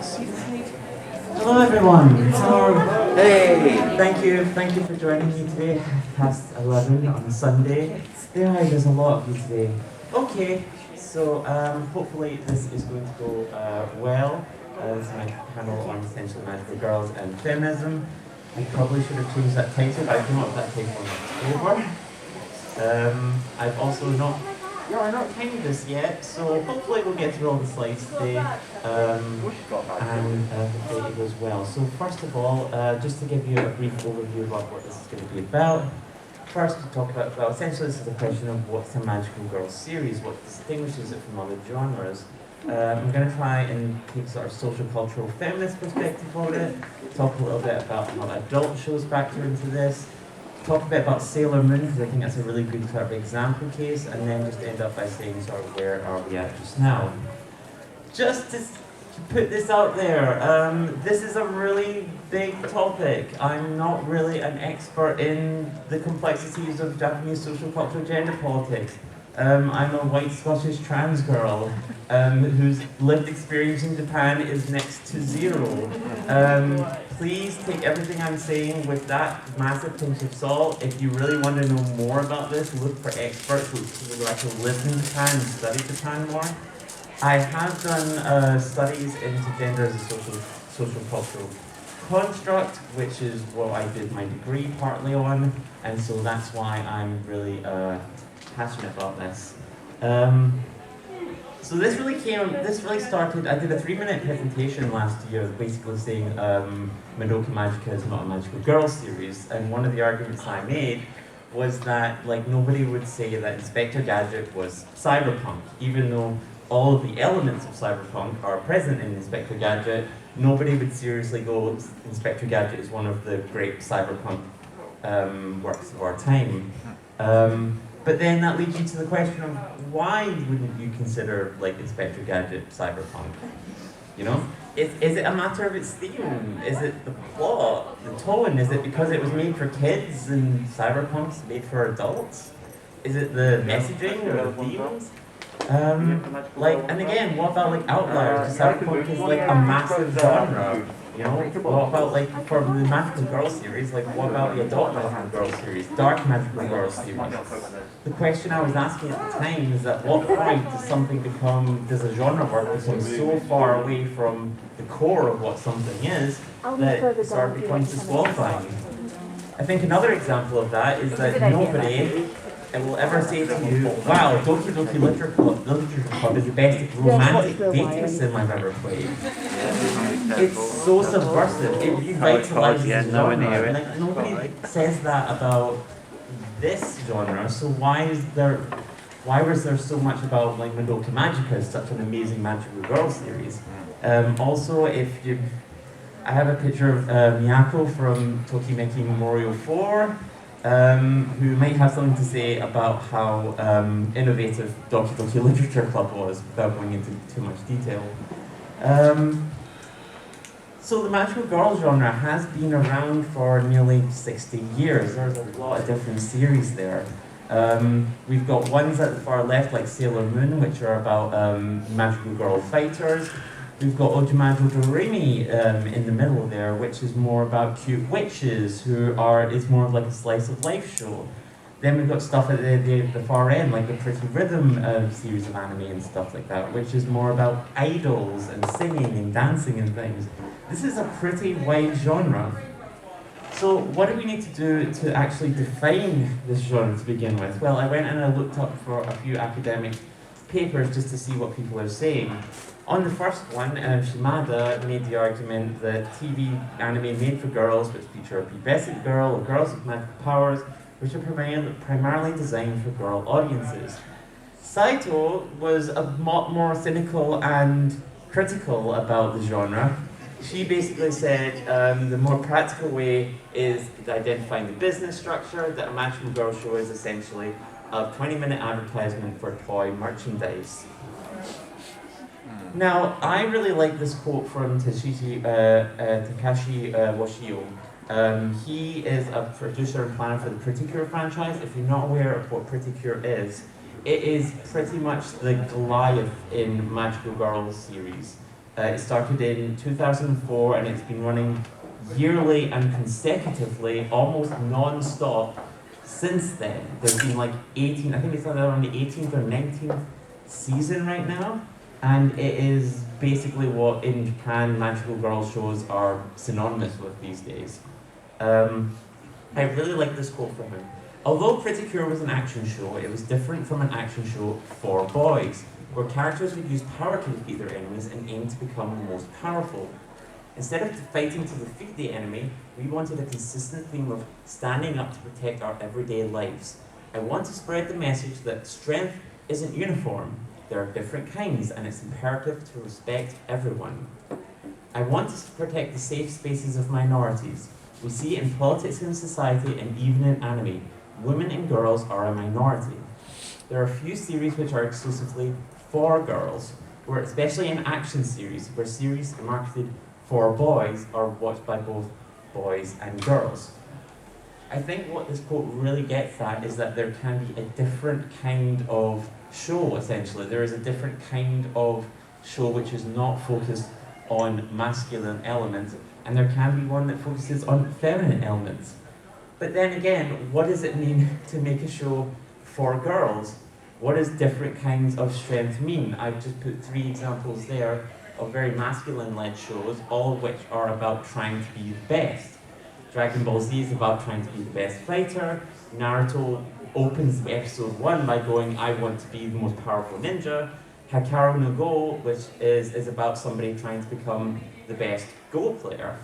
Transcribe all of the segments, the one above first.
Hello everyone. Thank you for joining me today. Past 11 on Sunday. There's a lot of you today. Okay, so hopefully this is going to go well. This is my panel on essentially magical girls and feminism. I probably should have changed that title, but I came up with that title in October. I've also not timed this yet, so hopefully we'll get through all the slides today, and hopefully it goes well. So first of all, just to give you a brief overview about what this is going to be about. First, to talk about, well, essentially this is a question of what's a magical girl series, what distinguishes it from other genres. I'm going to try and take sort of social, cultural, feminist perspective on it, talk a little bit about how adult shows factor into this, talk a bit about Sailor Moon, because I think that's a really good sort of example case, and then just end up by saying sort of where are we at just now. Just to put this out there, this is a really big topic. I'm not really an expert in the complexities of Japanese social, cultural, gender politics. I'm a white Scottish trans girl whose lived experience in Japan is next to zero. Please take everything I'm saying with that massive pinch of salt. If you really want to know more about this, look for experts, look for people who actually live in Japan and study Japan more. I have done studies into gender as a social cultural construct, which is what I did my degree partly on, and so that's why I'm really passionate about this. So this really started, I did a 3-minute presentation last year basically saying Madoka Magica is not a magical girl series, and one of the arguments I made was that like nobody would say that Inspector Gadget was cyberpunk, even though all of the elements of cyberpunk are present in Inspector Gadget. Nobody would seriously go, Inspector Gadget is one of the great cyberpunk works of our time. But then that leads you to the question of why wouldn't you consider like Inspector Gadget cyberpunk? You know? Is it a matter of its theme? Is it the plot, the tone? Is it because it was made for kids and cyberpunk's made for adults? Is it the messaging or the themes? And again, what about like outliers? Cyberpunk is like a massive genre. You know, what about like for the Magical Girl series, like what about the adult Magical Girl series, Dark Magical Girl series? The question I was asking at the time is at what point does a genre work become so far away from the core of what something is that it sort of becomes disqualifying? I think another example of that is that nobody will ever say to you, wow, Doki Doki Literature Club is the best romantic dating sim I've ever played. It's so subversive, it revitalizes the genre. Like, nobody says that about this genre, so why was there so much about like Madoka Magica as such an amazing magical girl series? Also, I have a picture of Miyako from Tokimeki Memorial 4, who might have something to say about how innovative Doki Doki Literature Club was, without going into too much detail. So the magical girl genre has been around for nearly 60 years. There's a lot of different series there. We've got ones at the far left like Sailor Moon, which are about magical girl fighters. We've got Ojumajo Doremi in the middle there, which is more about cute witches it's more of like a slice of life show. Then we've got stuff at the far end, like the Pretty Rhythm series of anime and stuff like that, which is more about idols and singing and dancing and things. This is a pretty wide genre. So what do we need to do to actually define this genre to begin with? Well, I went and I looked up for a few academic papers just to see what people are saying. On the first one, Shimada made the argument that TV anime made for girls, which feature a pubescent girl or girls with magical powers, which are primarily designed for girl audiences. Saito was a lot more cynical and critical about the genre. She basically said the more practical way is identifying the business structure, that a magical girl show is essentially a 20-minute advertisement for toy merchandise. Now, I really like this quote from Takashi Washio. He is a producer and planner for the Pretty Cure franchise. If you're not aware of what Pretty Cure is, it is pretty much the Goliath in Magical Girls series. It started in 2004 and it's been running yearly and consecutively, almost non-stop, since then. There's been like 18, I think it's around the 18th or 19th season right now, and it is basically what in Japan magical girl shows are synonymous with these days. I really like this quote from him. Although Pretty Cure was an action show, it was different from an action show for boys, where characters would use power to defeat their enemies and aim to become the most powerful. Instead of fighting to defeat the enemy, we wanted a consistent theme of standing up to protect our everyday lives. I want to spread the message that strength isn't uniform. There are different kinds, and it's imperative to respect everyone. I want to protect the safe spaces of minorities. We see it in politics and society, and even in anime. Women and girls are a minority. There are a few series which are exclusively for girls, where especially in action series, where series marketed for boys are watched by both boys and girls. I think what this quote really gets at is that there can be a different kind of show, essentially. There is a different kind of show which is not focused on masculine elements, and there can be one that focuses on feminine elements. But then again, what does it mean to make a show for girls? What does different kinds of strength mean? I've just put 3 examples there of very masculine-led shows, all of which are about trying to be the best. Dragon Ball Z is about trying to be the best fighter. Naruto opens episode 1 by going, I want to be the most powerful ninja. Hikaru no Go, which is about somebody trying to become the best Go player.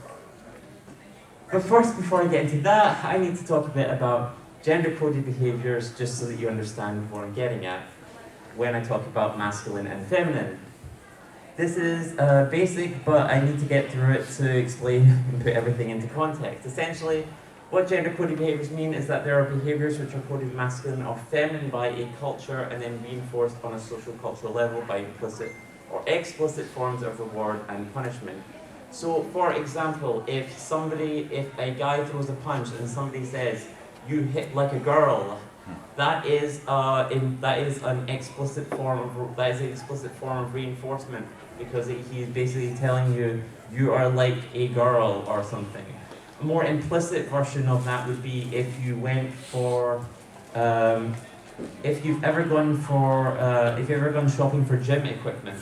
But first, before I get into that, I need to talk a bit about gender-coded behaviors, just so that you understand what I'm getting at when I talk about masculine and feminine. This is basic, but I need to get through it to explain and put everything into context. Essentially, what gender-coded behaviors mean is that there are behaviors which are coded masculine or feminine by a culture and then reinforced on a social cultural level by implicit or explicit forms of reward and punishment. So, for example, if a guy throws a punch and somebody says, "You hit like a girl," that is an explicit form of reinforcement, because he's basically telling you you are like a girl or something. A more implicit version of that would be if you went for if you've ever gone shopping for gym equipment.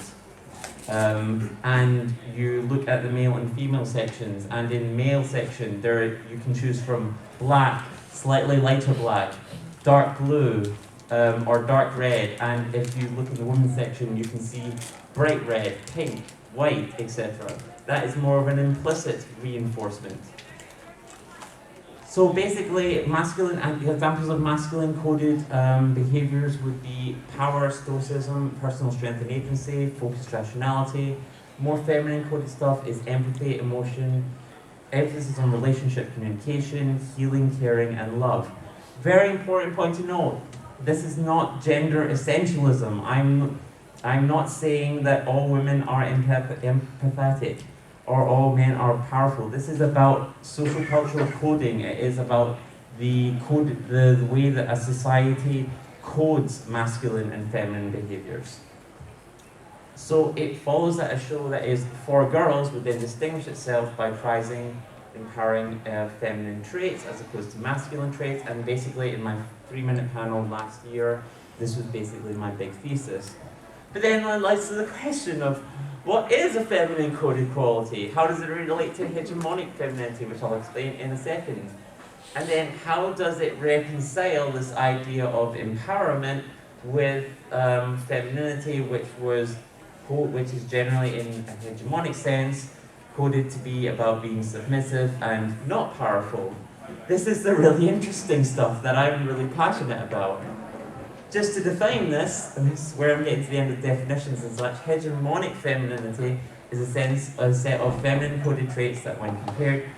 And you look at the male and female sections, and in male section there you can choose from black, slightly lighter black, dark blue, or dark red, and if you look in the women's section you can see bright red, pink, white, etc. That is more of an implicit reinforcement. So basically, examples of masculine coded behaviors would be power, stoicism, personal strength and agency, focused rationality. More feminine coded stuff is empathy, emotion, emphasis on relationship communication, healing, caring, and love. Very important point to note, this is not gender essentialism. I'm not saying that all women are empathetic or all men are powerful. This is about social cultural coding. It is about the way that a society codes masculine and feminine behaviors. So it follows that a show that is for girls would then distinguish itself by prizing, empowering feminine traits as opposed to masculine traits. And basically in my 3-minute panel last year, this was basically my big thesis. But then it leads to the question of, what is a feminine coded quality? How does it relate to hegemonic femininity, which I'll explain in a second? And then how does it reconcile this idea of empowerment with femininity, which is generally in a hegemonic sense coded to be about being submissive and not powerful? This is the really interesting stuff that I'm really passionate about. Just to define this, and this is where I'm getting to the end of definitions and such, hegemonic femininity is a set of feminine coded traits that, when compared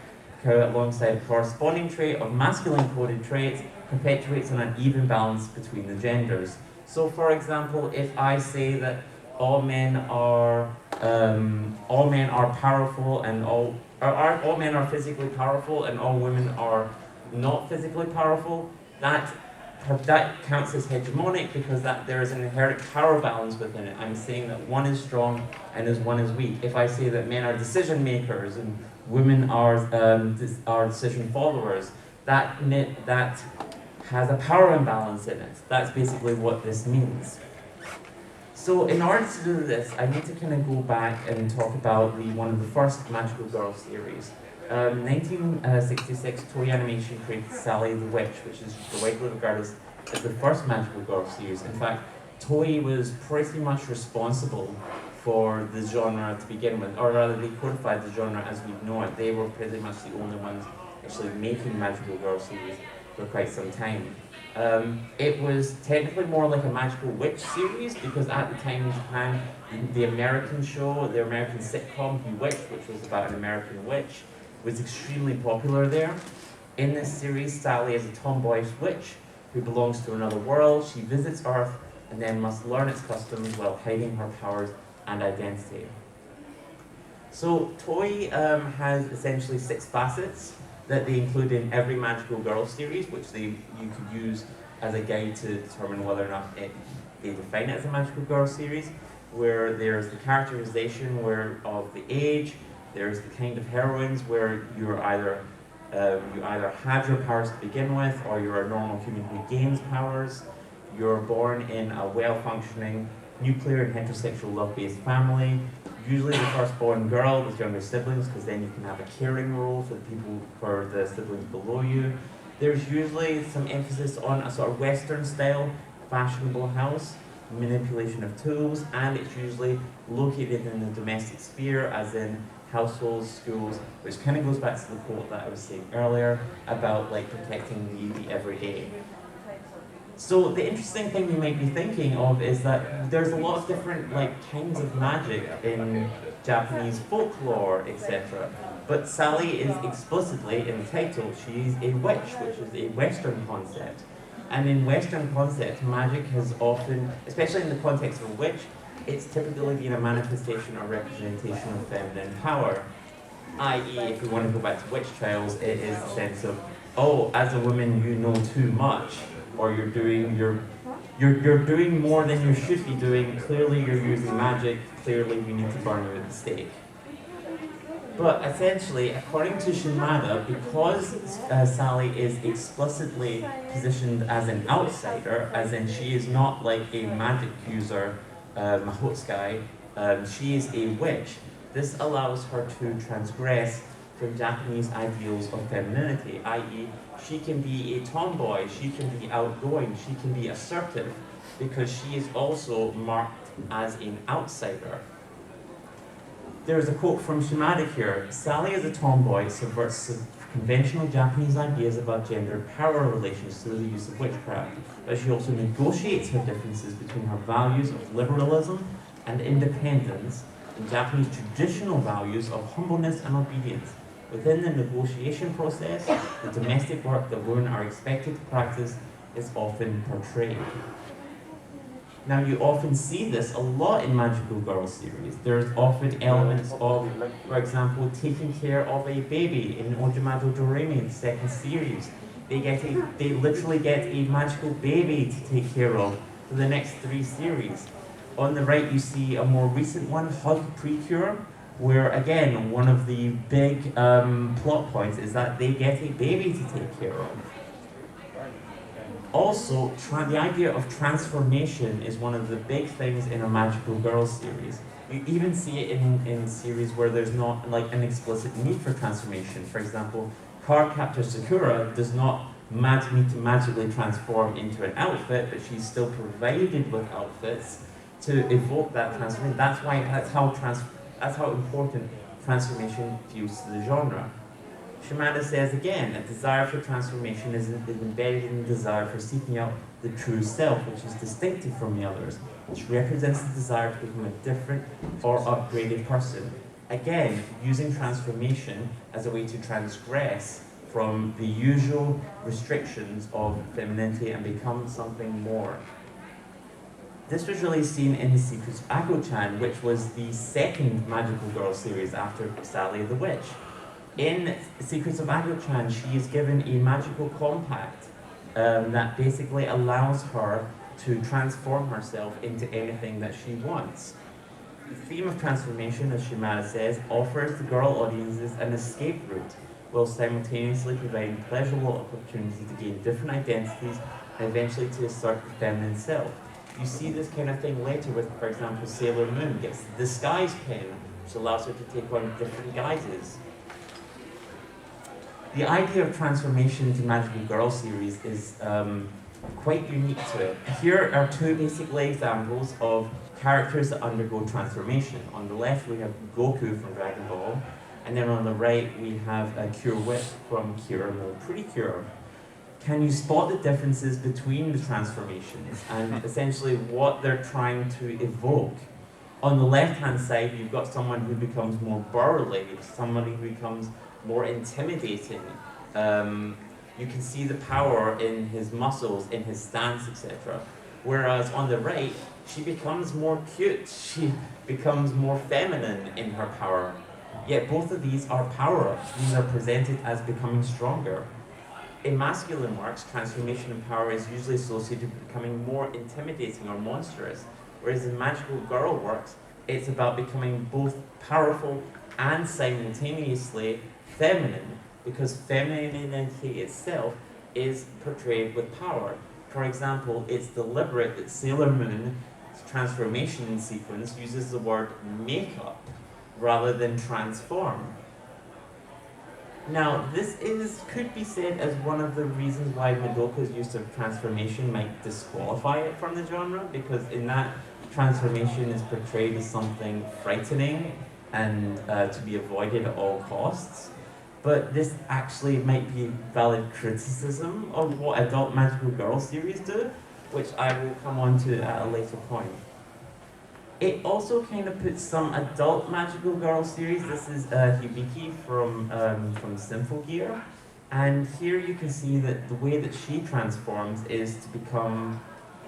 alongside a corresponding trait of masculine coded traits, perpetuates an uneven balance between the genders. So, for example, if I say that all men are powerful and all men are physically powerful and all women are not physically powerful, that that counts as hegemonic because there is an inherent power balance within it. I'm saying that one is strong and one is weak. If I say that men are decision makers and women are decision followers, that has a power imbalance in it. That's basically what this means. So in order to do this, I need to kind of go back and talk about one of the first Magical Girl series. 1966, Toei Animation created Sally the Witch, which is widely regarded as the first Magical Girl series. In fact, Toei was pretty much responsible for the genre to begin with, or rather they codified the genre as we know it. They were pretty much the only ones actually making Magical Girl series for quite some time. It was technically more like a Magical Witch series because at the time in Japan, the American show, the American sitcom Bewitched, which was about an American witch, was extremely popular there. In this series, Sally is a tomboyish witch who belongs to another world. She visits Earth and then must learn its customs while hiding her powers and identity. So Toei has essentially 6 facets that they include in every Magical Girl series, which you could use as a guide to determine whether or not they define it as a Magical Girl series, where there's the characterization of the age, there's the kind of heroines where you either have your powers to begin with, or you're a normal human who gains powers. You're born in a well-functioning, nuclear and heterosexual love-based family, usually the firstborn girl with younger siblings, because then you can have a caring role for the siblings below you. There's usually some emphasis on a sort of Western-style, fashionable house, manipulation of tools, and it's usually located in the domestic sphere, as in households, schools, which kind of goes back to the quote that I was saying earlier about like protecting the everyday. So the interesting thing you might be thinking of is that there's a lot of different kinds of magic in Japanese folklore, etc. But Sally is explicitly, in the title, she's a witch, which is a Western concept. And in Western concepts, magic has often, especially in the context of a witch, it's typically been a manifestation or representation of feminine power. I.e., if we want to go back to witch trials, it is the sense of, oh, as a woman you know too much, or you're doing more than you should be doing, clearly you're using magic, clearly we need to burn you at the stake. But essentially, according to Shimada, because Sally is explicitly positioned as an outsider, as in she is not like a magic user, Mahotsukai, she is a witch. This allows her to transgress from Japanese ideals of femininity, i.e. she can be a tomboy, she can be outgoing, she can be assertive, because she is also marked as an outsider. There's a quote from Shimada here: Sally as a tomboy subverts conventional Japanese ideas about gender power relations through the use of witchcraft, but she also negotiates her differences between her values of liberalism and independence and Japanese traditional values of humbleness and obedience. Within the negotiation process, the domestic work that women are expected to practice is often portrayed. Now, you often see this a lot in Magical Girl series. There's often elements of, for example, taking care of a baby in Ojimado Doremi, the second series. They literally get a magical baby to take care of for the next 3 series. On the right, you see a more recent one, Hug Precure, where again, one of the big plot points is that they get a baby to take care of. Also, the idea of transformation is one of the big things in a Magical Girl series. You even see it in series where there's not an explicit need for transformation. For example, Cardcaptor Sakura does not need to magically transform into an outfit, but she's still provided with outfits to evoke that transformation. That's how important transformation feels to the genre. Shimada says again, a desire for transformation is embedded in the desire for seeking out the true self, which is distinctive from the others, which represents the desire to become a different or upgraded person. Again, using transformation as a way to transgress from the usual restrictions of femininity and become something more. This was really seen in The Secrets of Ako-chan, which was the second Magical Girl series after Sally the Witch. In Secrets of Ako-chan, she is given a magical compact that basically allows her to transform herself into anything that she wants. The theme of transformation, as Shimada says, offers the girl audiences an escape route, while simultaneously providing pleasurable opportunity to gain different identities and eventually to assert the feminine self. You see this kind of thing later with, for example, Sailor Moon gets the disguise pen, which allows her to take on different guises. The idea of transformation into Magical Girl series is quite unique to it. Here are two basically examples of characters that undergo transformation. On the left we have Goku from Dragon Ball, and then on the right we have Cure Whip from Cure No Pretty Cure. Can you spot the differences between the transformations and essentially what they're trying to evoke? On the left-hand side, you've got someone who becomes more burly, somebody who becomes more intimidating. You can see the power in his muscles, in his stance, etc. Whereas on the right, she becomes more cute, she becomes more feminine in her power. Yet both of these are power-ups. These are presented as becoming stronger. In masculine works, transformation in power is usually associated with becoming more intimidating or monstrous, whereas in magical girl works, it's about becoming both powerful and simultaneously feminine, because femininity itself is portrayed with power. For example, it's deliberate that Sailor Moon's transformation sequence uses the word makeup rather than transform. Now, could be said as one of the reasons why Madoka's use of transformation might disqualify it from the genre, because in that, transformation is portrayed as something frightening and to be avoided at all costs. But this actually might be valid criticism of what adult magical girl series do, which I will come on to at a later point. It also kind of puts some adult magical girl series. This is Hibiki from Symphogear. And here you can see that the way that she transforms is to become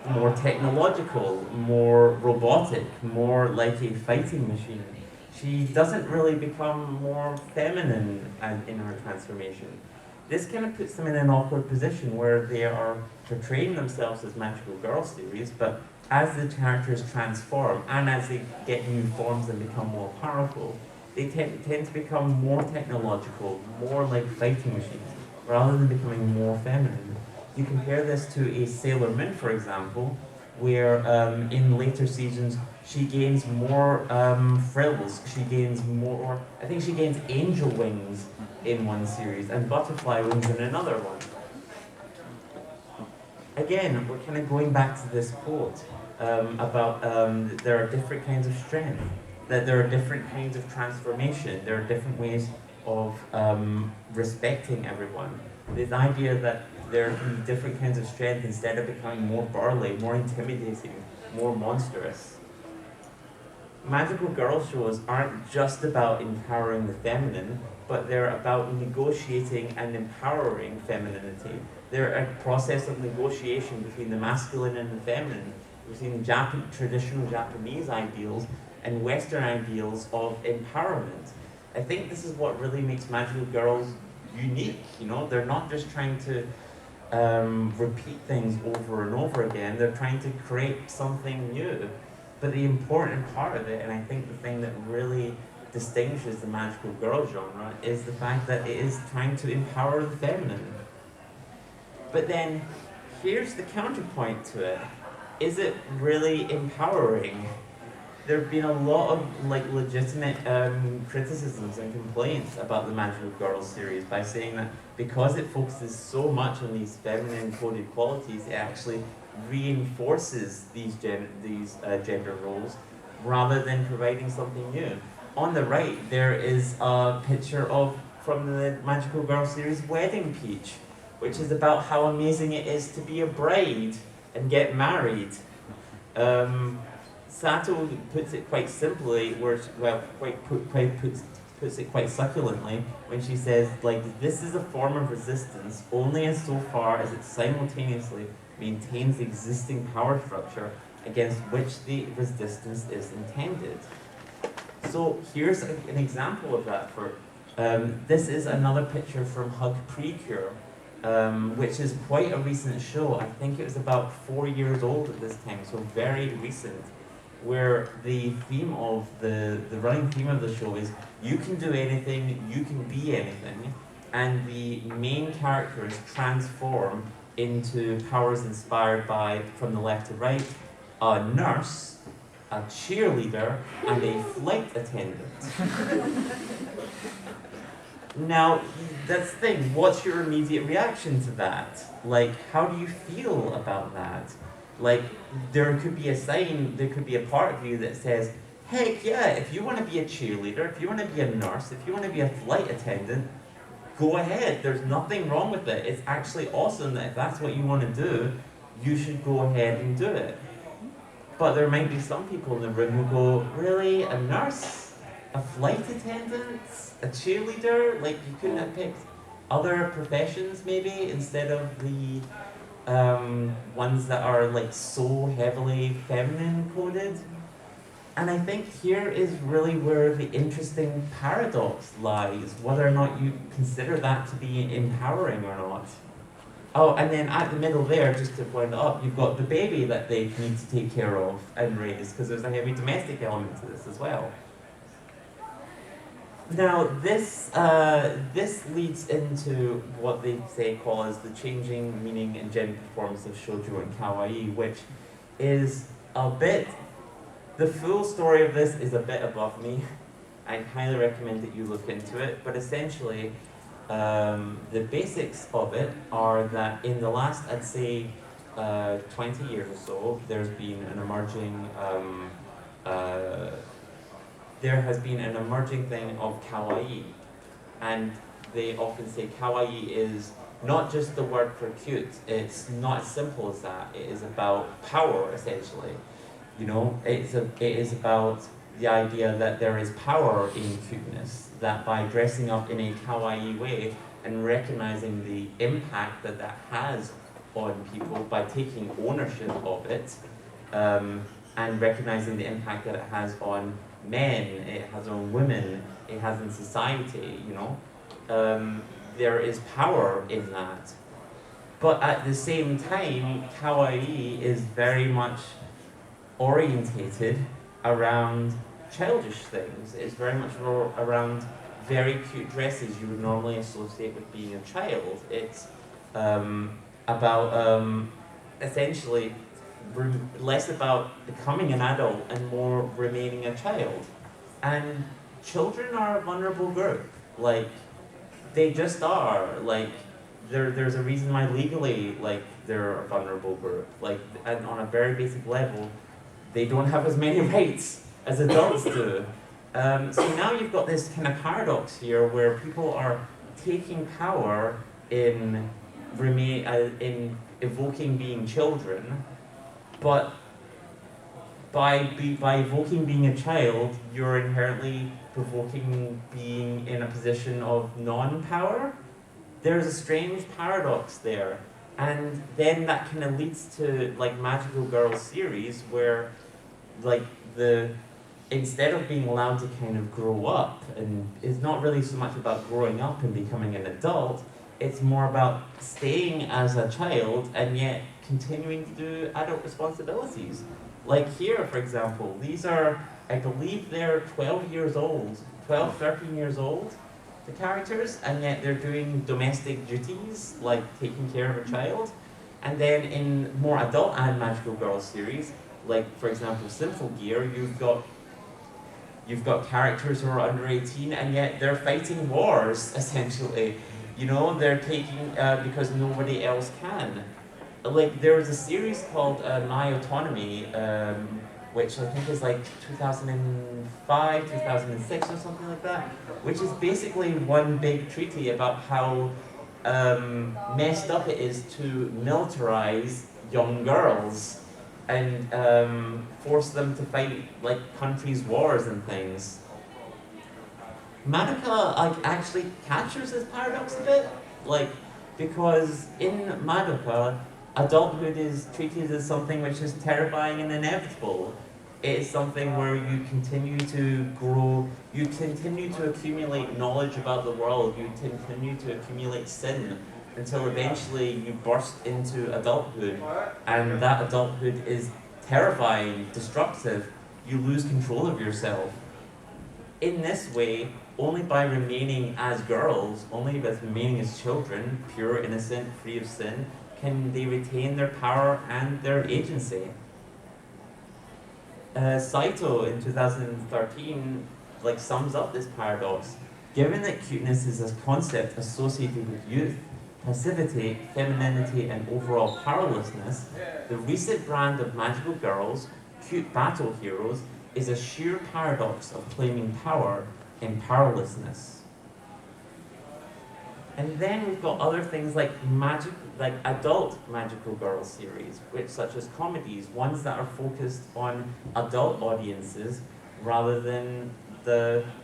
more technological, more robotic, more like a fighting machine. She doesn't really become more feminine in her transformation. This kind of puts them in an awkward position where they are portraying themselves as magical girl series, but as the characters transform and as they get new forms and become more powerful, they tend to become more technological, more like fighting machines, rather than becoming more feminine. You compare this to a Sailor Moon, for example, where in later seasons she gains more frills, she gains more, I think she gains angel wings in one series and butterfly wings in another one. Again, we're kind of going back to this quote about there are different kinds of strength, that there are different kinds of transformation, there are different ways of respecting everyone. This idea that there can be different kinds of strength instead of becoming more burly, more intimidating, more monstrous. Magical girl shows aren't just about empowering the feminine, but they're about negotiating and empowering femininity. They're a process of negotiation between the masculine and the feminine, between traditional Japanese ideals and Western ideals of empowerment. I think this is what really makes magical girls unique, you know? They're not just trying to repeat things over and over again, they're trying to create something new. But the important part of it, and I think the thing that really distinguishes the magical girl genre, is the fact that it is trying to empower the feminine. But then, here's the counterpoint to it. Is it really empowering? There have been a lot of legitimate criticisms and complaints about the Magical Girls series by saying that because it focuses so much on these feminine coded qualities, it actually reinforces these gender roles rather than providing something new. On the right, there is a picture from the Magical Girl series Wedding Peach, which is about how amazing it is to be a bride and get married. Sato puts it quite simply, puts it quite succulently when she says, this is a form of resistance only insofar as it simultaneously maintains the existing power structure against which the resistance is intended. So here's an example of that. This is another picture from Hug Precure, which is quite a recent show. I think it was about 4 years old at this time, so very recent, where the theme of the running theme of the show is you can do anything, you can be anything, and the main characters transform into powers inspired by, from the left to right, a nurse, a cheerleader, and a flight attendant. Now, that's the thing, what's your immediate reaction to that? Like, how do you feel about that? Like, there could be a sign, there could be a part of you that says, heck yeah, if you want to be a cheerleader, if you want to be a nurse, if you want to be a flight attendant, go ahead, there's nothing wrong with it. It's actually awesome that if that's what you want to do, you should go ahead and do it. But there might be some people in the room who go, really, a nurse? A flight attendant? A cheerleader? Like, you couldn't have picked other professions maybe instead of the ones that are like so heavily feminine coded? And I think here is really where the interesting paradox lies, whether or not you consider that to be empowering or not. Oh, and then at the middle there, just to point up, you've got the baby that they need to take care of and raise, because there's a heavy domestic element to this as well. Now, this leads into what they call as the changing meaning and gender performance of shoujo and kawaii, which is a bit, the full story of this is a bit above me. I highly recommend that you look into it, but essentially, the basics of it are that in the last, I'd say, 20 years or so, there's been an emerging, there has been an emerging thing of kawaii. And they often say kawaii is not just the word for cute, it's not as simple as that. It is about power, essentially. You know, it is about the idea that there is power in cuteness, that by dressing up in a kawaii way and recognizing the impact that that has on people by taking ownership of it, and recognizing the impact that it has on men, it has on women, it has in society, you know. There is power in that. But at the same time, kawaii is very much orientated around childish things. It's very much more around very cute dresses you would normally associate with being a child. It's about essentially less about becoming an adult and more remaining a child. And children are a vulnerable group. Like, they just are. Like, there's a reason why legally, like, they're a vulnerable group. Like, and on a very basic level, they don't have as many rights as adults do. So now you've got this kind of paradox here where people are taking power in evoking being children, but by evoking being a child, you're inherently provoking being in a position of non-power. There's a strange paradox there. And then that kind of leads to like Magical Girl series where like instead of being allowed to kind of grow up, and it's not really so much about growing up and becoming an adult, it's more about staying as a child and yet continuing to do adult responsibilities. Like here, for example, these are, I believe they're 12 years old, 12, 13 years old, the characters, and yet they're doing domestic duties, like taking care of a child. And then in more adult and Magical Girl series, like for example Sinful Gear, you've got characters who are under 18 and yet they're fighting wars, essentially. You know, they're taking, because nobody else can. Like, there was a series called My Autonomy, which I think is like 2005, 2006 or something like that, which is basically one big treaty about how messed up it is to militarize young girls and force them to fight like countries' wars and things. Madoka actually captures this paradox a bit, like, because in Madoka, adulthood is treated as something which is terrifying and inevitable. It is something where you continue to grow, you continue to accumulate knowledge about the world, you continue to accumulate sin, until eventually you burst into adulthood, and that adulthood is terrifying, destructive. You lose control of yourself. In this way, only by remaining as girls, only by remaining as children, pure, innocent, free of sin, can they retain their power and their agency. Saito in 2013 sums up this paradox. Given that cuteness is a concept associated with youth, passivity, femininity, and overall powerlessness, the recent brand of magical girls, cute battle heroes, is a sheer paradox of claiming power in powerlessness. And then we've got other things like adult magical girl series, such as comedies, ones that are focused on adult audiences rather than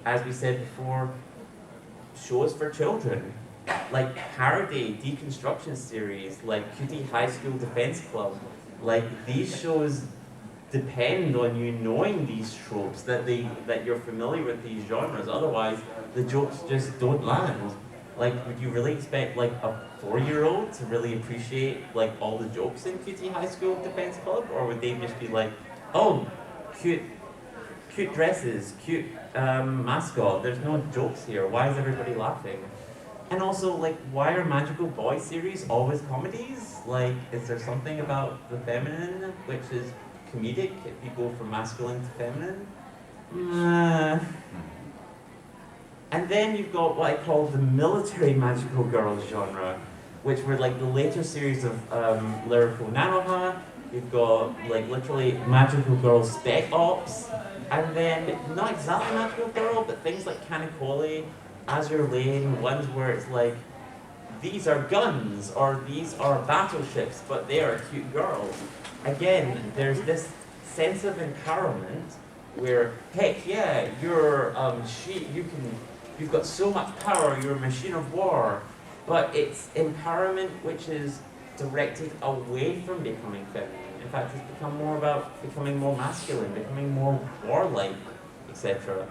as we said before, shows for children. Like parody, deconstruction series, like Cutie High School Defense Club. These shows depend on you knowing these tropes, that you're familiar with these genres, otherwise the jokes just don't land. Would you really expect a 4-year-old to really appreciate all the jokes in Cutie High School Defense Club? Or would they just be like, oh, cute dresses, cute mascot, there's no jokes here, why is everybody laughing? And also, why are magical boy series always comedies? Is there something about the feminine which is comedic if you go from masculine to feminine? And then you've got what I call the military magical girls genre, which were the later series of Lyrical Nanoha. You've got literally magical girl spec ops, and then not exactly magical girl, but things like Kanekole, Azure Lane, ones where it's these are guns, or these are battleships, but they are cute girls. Again, there's this sense of empowerment where, heck yeah, you've got so much power, you're a machine of war, but it's empowerment which is directed away from becoming feminine. In fact, it's become more about becoming more masculine, becoming more warlike, etc.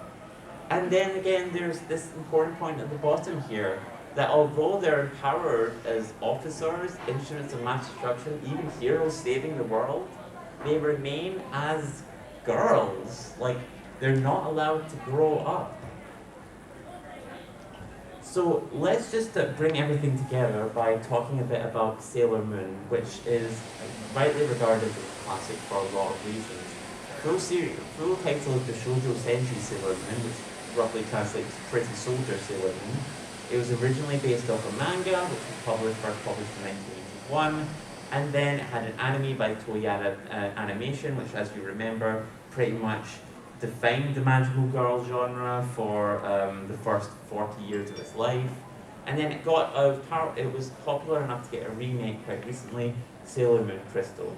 And then again, there's this important point at the bottom here, that although they're empowered as officers, instruments of mass destruction, even heroes saving the world, they remain as girls. They're not allowed to grow up. So let's just bring everything together by talking a bit about Sailor Moon, which is rightly regarded as a classic for a lot of reasons. Full title is the Shoujo Senshi Sailor Moon, which roughly translates to Pretty Soldier Sailor Moon. It was originally based off a manga, which was first published in 1981, and then it had an anime by Toei Animation, which, as you remember, pretty much defined the magical girl genre for the first 40 years of its life. And then it was popular enough to get a remake quite recently, Sailor Moon Crystal.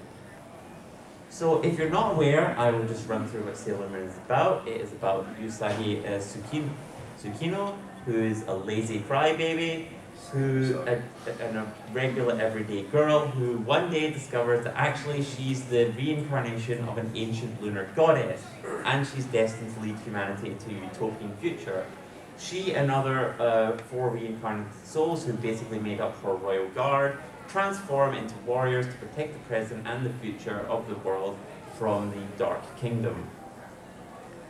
So if you're not aware, I will just run through what Sailor Moon is about. It is about Usagi Tsukino, who is a lazy crybaby, a regular everyday girl who one day discovers that actually she's the reincarnation of an ancient lunar goddess, and she's destined to lead humanity to a utopian future. She and other 4 reincarnated souls, who basically made up her royal guard, transform into warriors to protect the present and the future of the world from the Dark Kingdom.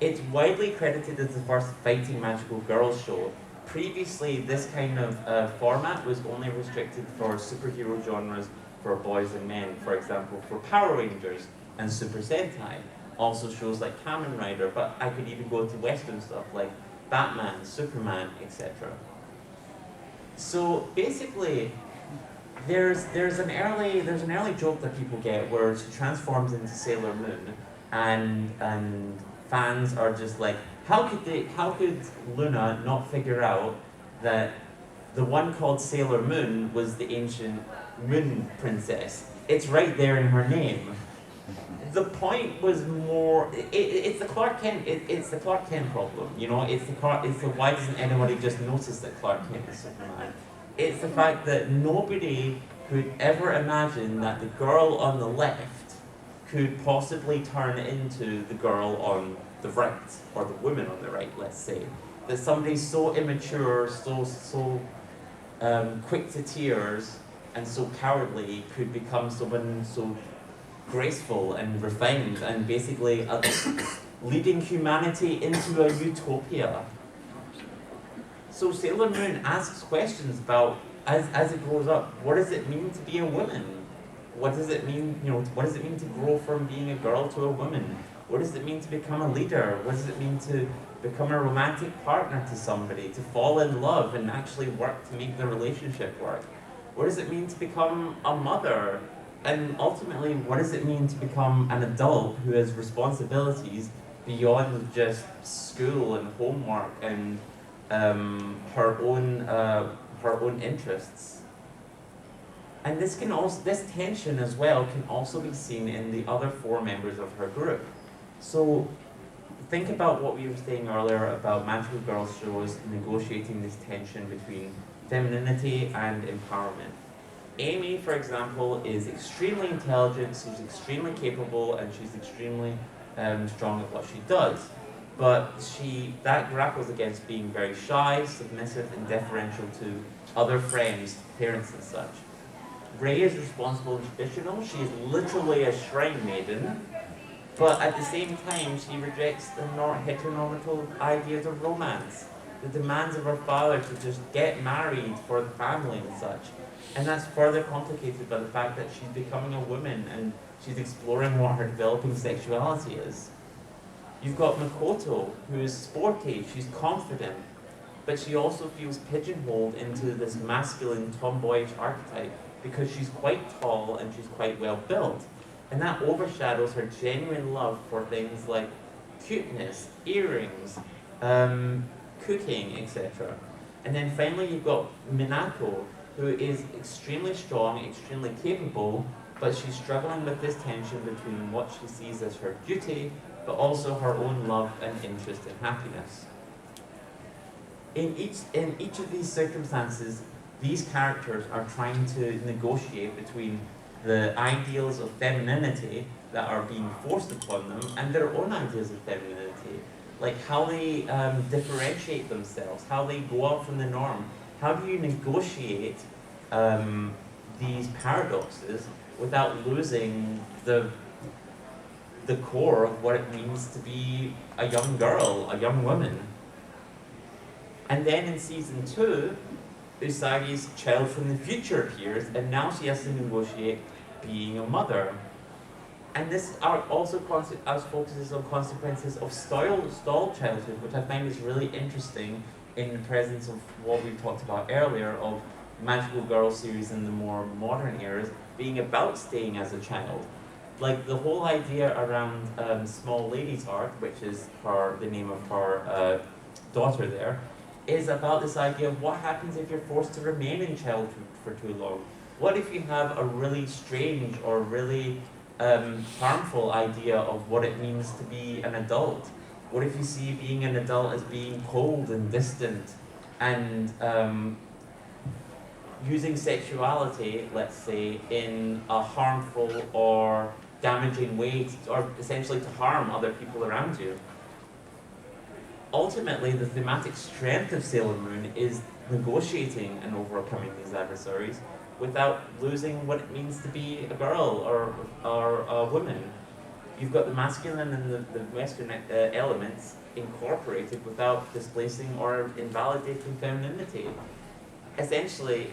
It's widely credited as the first fighting magical girls show. Previously, this kind of format was only restricted for superhero genres for boys and men, for example, for Power Rangers and Super Sentai. Also shows like Kamen Rider, but I could even go to Western stuff like Batman, Superman, etc. So basically, there's an early joke that people get where she transforms into Sailor Moon, and fans are just like, how could Luna not figure out that the one called Sailor Moon was the ancient Moon Princess? It's right there in her name. The point was more, it's the Clark Kent, it's the Clark Kent problem, you know, it's the why doesn't anybody just notice that Clark Kent is Superman? It's the fact that nobody could ever imagine that the girl on the left could possibly turn into the girl on the right, or the woman on the right, let's say. That somebody so immature, so quick to tears and so cowardly could become someone so graceful and refined and basically leading humanity into a utopia. So Sailor Moon asks questions about, as it grows up, what does it mean to be a woman? What does it mean, what does it mean to grow from being a girl to a woman? What does it mean to become a leader? What does it mean to become a romantic partner to somebody, to fall in love and actually work to make the relationship work? What does it mean to become a mother? And ultimately, what does it mean to become an adult who has responsibilities beyond just school and homework and her own interests? And this tension as well can also be seen in the other four members of her group. So think about what we were saying earlier about magical girl shows negotiating this tension between femininity and empowerment. Amy, for example, is extremely intelligent, she's extremely capable, and she's extremely strong at what she does. But that grapples against being very shy, submissive, and deferential to other friends, parents, and such. Ray is responsible and traditional. She is literally a shrine maiden, but at the same time, she rejects the heteronormative ideas of romance, the demands of her father to just get married for the family and such. And that's further complicated by the fact that she's becoming a woman and she's exploring what her developing sexuality is. You've got Makoto, who is sporty, she's confident, but she also feels pigeonholed into this masculine, tomboyish archetype because she's quite tall and she's quite well built. And that overshadows her genuine love for things like cuteness, earrings, cooking, etc. And then finally you've got Minako, who is extremely strong, extremely capable, but she's struggling with this tension between what she sees as her duty, but also her own love and interest and happiness. In each of these circumstances, these characters are trying to negotiate between the ideals of femininity that are being forced upon them and their own ideas of femininity. Like how they differentiate themselves, how they go out from the norm. How do you negotiate these paradoxes without losing the core of what it means to be a young girl, a young woman? And then in season 2, Usagi's child from the future appears, and now she has to negotiate being a mother. And this arc also focuses on consequences of stalled childhood, which I find is really interesting in the presence of what we talked about earlier of magical girl series in the more modern eras being about staying as a child. Like the whole idea around Small Lady's Heart, which is the name of her daughter there, is about this idea of what happens if you're forced to remain in childhood for too long. What if you have a really strange or really harmful idea of what it means to be an adult? What if you see being an adult as being cold and distant and using sexuality, let's say, in a harmful or damaging way, or essentially to harm other people around you? Ultimately, the thematic strength of Sailor Moon is negotiating and overcoming these adversaries without losing what it means to be a girl or a woman. You've got the masculine and the Western elements incorporated without displacing or invalidating femininity. Essentially,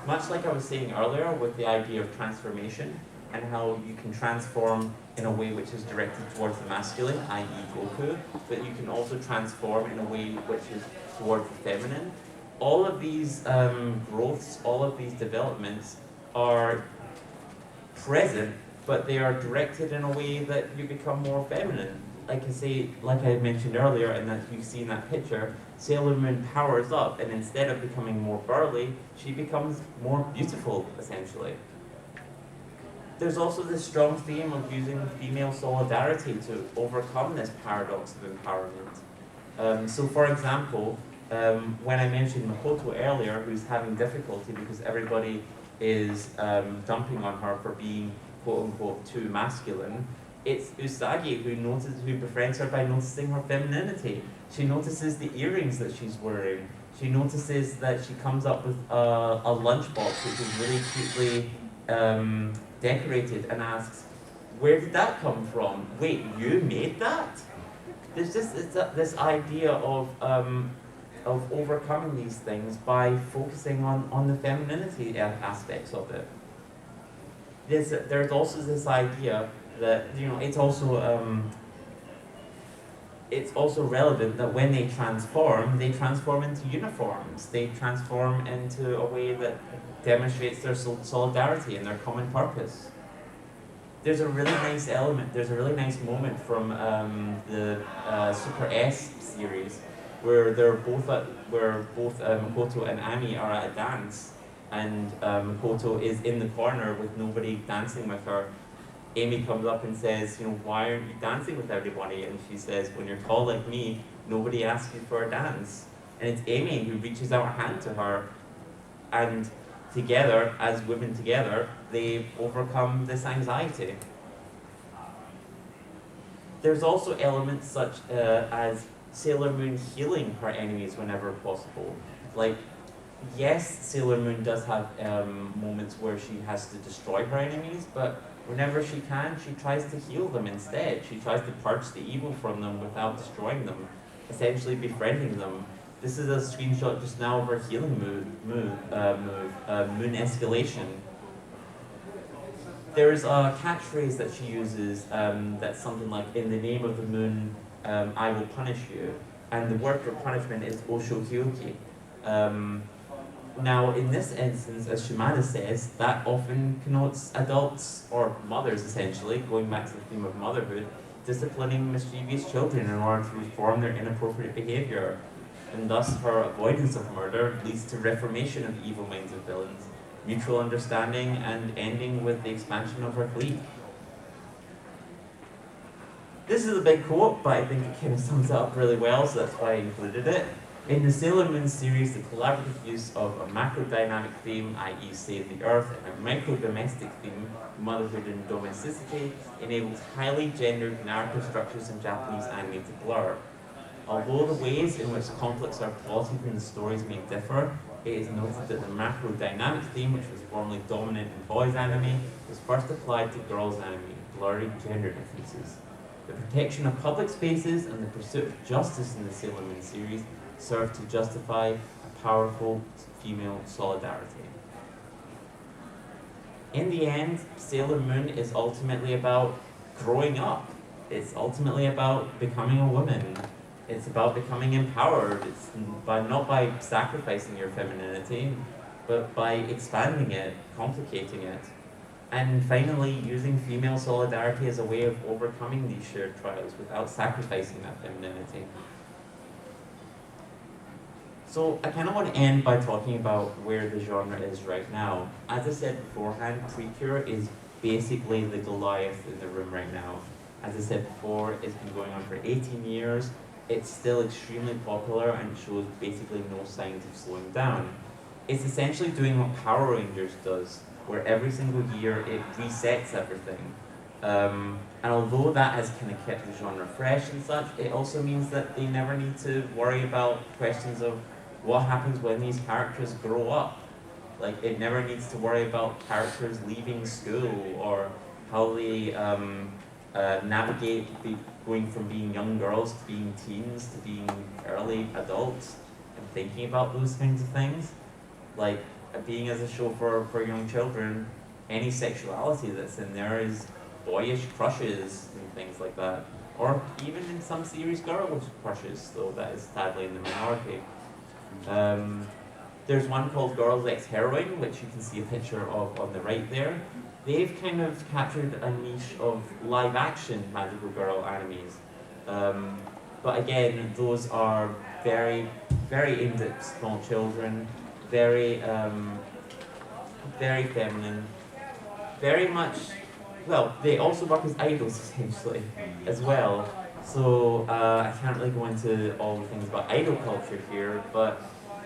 much like I was saying earlier with the idea of transformation and how you can transform in a way which is directed towards the masculine, i.e. Goku, but you can also transform in a way which is towards the feminine. All of these growths, all of these developments are present, but they are directed in a way that you become more feminine. Like I mentioned earlier, and that you see in that picture, Sailor Moon powers up, and instead of becoming more burly, she becomes more beautiful, essentially. There's also this strong theme of using female solidarity to overcome this paradox of empowerment. So for example, when I mentioned Makoto earlier, who's having difficulty because everybody is dumping on her for being quote-unquote too masculine, it's Usagi who befriends her by noticing her femininity. She notices the earrings that she's wearing, She notices that she comes up with a lunchbox which is really cutely decorated and asks, "Where did that come from? Wait, you made that?" There's just this idea of overcoming these things by focusing on the femininity aspects of it. There's also this idea that, you know, it's also relevant that when they transform into uniforms. They transform into a way that demonstrates their solidarity and their common purpose. There's a really nice element, there's a really nice moment from the Super S series where both Makoto and Ami are at a dance, and Makoto is in the corner with nobody dancing with her. Amy comes up and says, you know, "Why aren't you dancing with everybody?" And she says, "When you're tall like me, nobody asks you for a dance." And it's Amy who reaches out a hand to her, and together, as women together, they overcome this anxiety. There's also elements such as Sailor Moon healing her enemies whenever possible. Like, yes, Sailor Moon does have moments where she has to destroy her enemies, but whenever she can, she tries to heal them instead. She tries to purge the evil from them without destroying them, essentially befriending them. This is a screenshot just now of her healing Moon Escalation. There's a catchphrase that she uses that's something like, "In the name of the moon, I will punish you." And the word for punishment is Oshokyoki. Now, in this instance, as Shimada says, that often connotes adults, or mothers essentially, going back to the theme of motherhood, disciplining mischievous children in order to reform their inappropriate behavior. And thus, her avoidance of murder leads to reformation of the evil minds of villains, mutual understanding, and ending with the expansion of her fleet. This is a big quote, but I think it kind of sums it up really well, so that's why I included it. In the Sailor Moon series, the collaborative use of a macro-dynamic theme, i.e. save the earth, and a micro-domestic theme, motherhood and domesticity, enables highly gendered narrative structures in Japanese anime to blur. Although the ways in which conflicts are plotted in the stories may differ, it is noted that the macro-dynamic theme, which was formerly dominant in boys' anime, was first applied to girls' anime, blurring gender differences. The protection of public spaces and the pursuit of justice in the Sailor Moon series serve to justify a powerful female solidarity. In the end, Sailor Moon is ultimately about growing up. It's ultimately about becoming a woman. It's about becoming empowered. It's not by sacrificing your femininity, but by expanding it, complicating it. And finally, using female solidarity as a way of overcoming these shared trials without sacrificing that femininity. So I kind of want to end by talking about where the genre is right now. As I said beforehand, Precure is basically the Goliath in the room right now. As I said before, it's been going on for 18 years. It's still extremely popular and shows basically no signs of slowing down. It's essentially doing what Power Rangers does, where every single year it resets everything. And although that has kind of kept the genre fresh and such, it also means that they never need to worry about questions of what happens when these characters grow up. Like, it never needs to worry about characters leaving school, or how they navigate going from being young girls to being teens to being early adults, and thinking about those kinds of things. Like, being as a show for young children, any sexuality that's in there is boyish crushes and things like that. Or even in some series, girlish crushes, though that is sadly in the minority. There's one called Girls X Heroine, which you can see a picture of on the right there. They've kind of captured a niche of live-action magical girl animes. But again, those are very, very aimed at small children, very, very feminine, very much, well, they also work as idols essentially as well. So I can't really go into all the things about idol culture here, but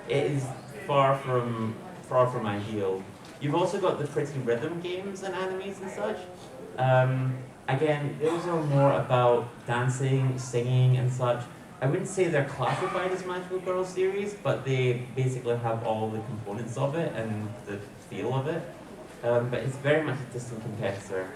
it is far from ideal. You've also got the pretty rhythm games and animes and such. Again, those are more about dancing, singing and such. I wouldn't say they're classified as magical girl series, but they basically have all the components of it and the feel of it. But it's very much a distant competitor.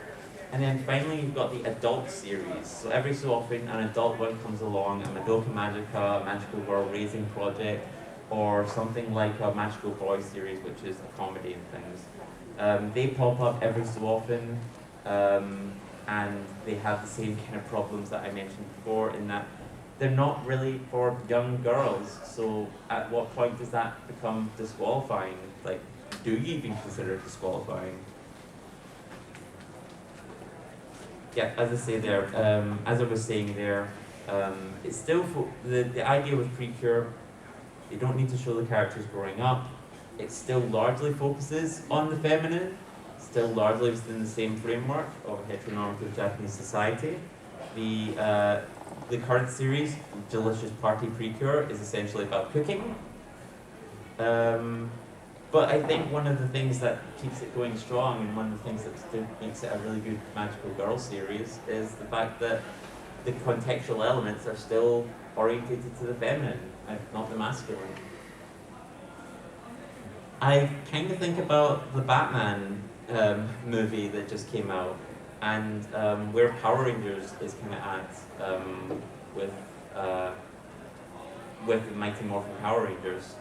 And then finally, you've got the adult series. So every so often, an adult one comes along, a Madoka Magica, a Magical Girl Raising Project, or something like a Magical Boy series, which is a comedy and things. They pop up every so often, and they have the same kind of problems that I mentioned before, in that they're not really for young girls. So at what point does that become disqualifying? Like, do you even consider it disqualifying? Yeah, as I say there, as I was saying there, it's still the idea with Precure. They don't need to show the characters growing up. It still largely focuses on the feminine, still largely within the same framework of a heteronormative Japanese society. The current series, Delicious Party Precure, is essentially about cooking. But I think one of the things that keeps it going strong, and one of the things that still makes it a really good magical girl series, is the fact that the contextual elements are still orientated to the feminine, and not the masculine. I kind of think about the Batman movie that just came out, and where Power Rangers is kind of at with the Mighty Morphin Power Rangers.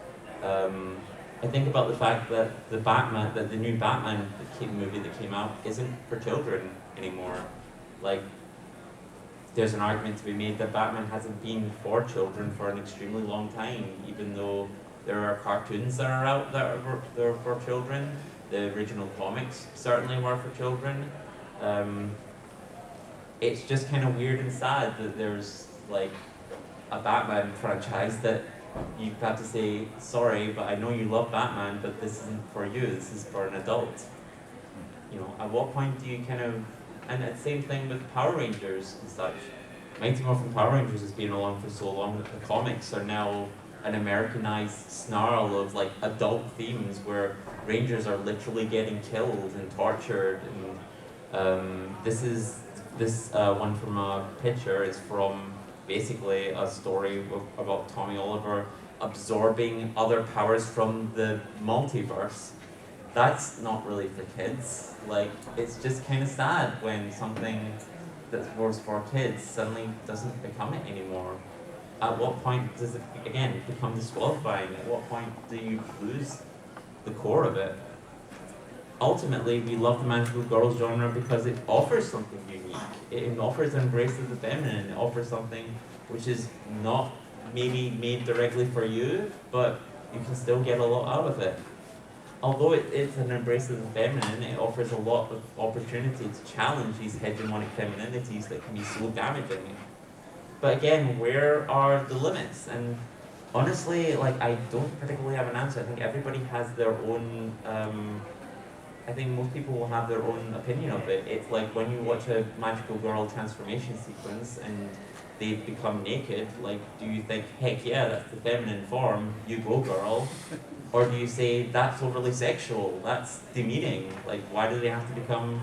I think about the fact that the new Batman movie that came out isn't for children anymore. Like, there's an argument to be made that Batman hasn't been for children for an extremely long time, even though there are cartoons that are out that are for children. The original comics certainly were for children. It's just kind of weird and sad that there's like a Batman franchise that you have to say, sorry, but I know you love Batman, but this isn't for you, this is for an adult. You know, at what point do you kind of, and the same thing with Power Rangers and such. Mighty Morphin Power Rangers has been along for so long that the comics are now an Americanized snarl of like adult themes where Rangers are literally getting killed and tortured. And this one from a picture is from basically a story about Tommy Oliver absorbing other powers from the multiverse. That's not really for kids. Like, it's just kind of sad when something that was for kids suddenly doesn't become it anymore. At what point does it, again, become disqualifying? At what point do you lose the core of it? Ultimately, we love the magical girls genre because it offers something unique. It offers an embrace of the feminine. It offers something which is not maybe made directly for you, but you can still get a lot out of it. Although it's an embrace of the feminine, it offers a lot of opportunity to challenge these hegemonic femininities that can be so damaging. But again, where are the limits? And honestly, like, I don't particularly have an answer. I think everybody has their own, I think most people will have their own opinion of it. It's like when you watch a magical girl transformation sequence and they become naked, like, do you think, heck yeah, that's the feminine form, you go girl? Or do you say, that's overly sexual, that's demeaning, like, why do they have to become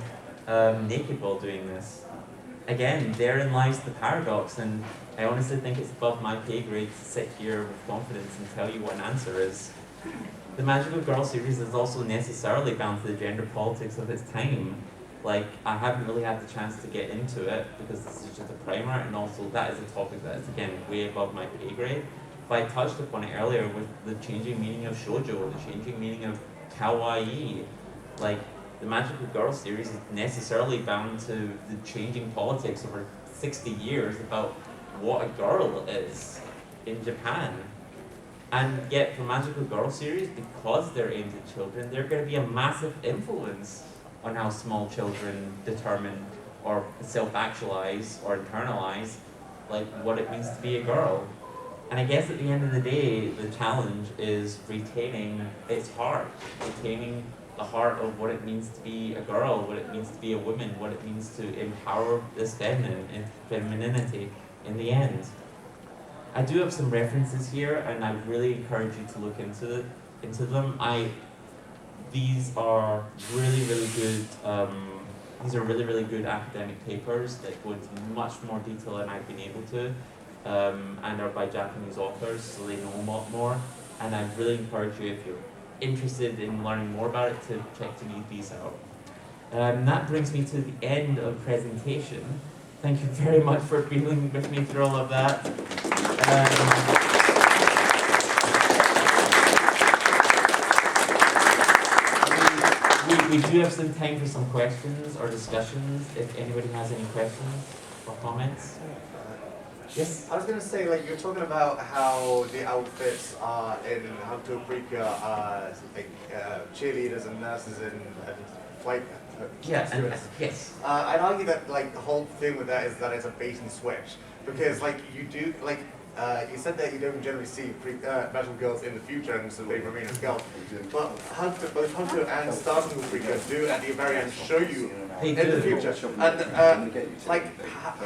naked while doing this? Again, therein lies the paradox, and I honestly think it's above my pay grade to sit here with confidence and tell you what an answer is. The Magical Girl series is also necessarily bound to the gender politics of its time. Like, I haven't really had the chance to get into it because this is just a primer, and also that is a topic that is, again, way above my pay grade. But I touched upon it earlier with the changing meaning of shoujo, the changing meaning of kawaii. Like, the Magical Girl series is necessarily bound to the changing politics over 60 years about what a girl is in Japan. And yet, for Magical Girl series, because they're aimed at children, they're going to be a massive influence on how small children determine or self-actualize or internalize like what it means to be a girl. And I guess at the end of the day, the challenge is retaining its heart, retaining the heart of what it means to be a girl, what it means to be a woman, what it means to empower this feminine and femininity in the end. I do have some references here, and I really encourage you to look into them. These are really, really good. These are really, really good academic papers that go into much more detail than I've been able to. and are by Japanese authors, so they know a lot more. And I really encourage you, if you're interested in learning more about it, to read these out. That brings me to the end of presentation. Thank you very much for being with me through all of that. We do have some time for some questions or discussions, if anybody has any questions or comments. Yes? I was going to say, like, you're talking about how the outfits are in How to Preacher are cheerleaders and nurses and flight stewardess. Yes. I'd argue that, like, the whole thing with that is that it's a bait and switch. Because, like, you do, like, you said that you don't generally see magical girls in the future, and so they remain as girls. But both Hunter and Starting with Preacher do at the very end show you in the future. And, like,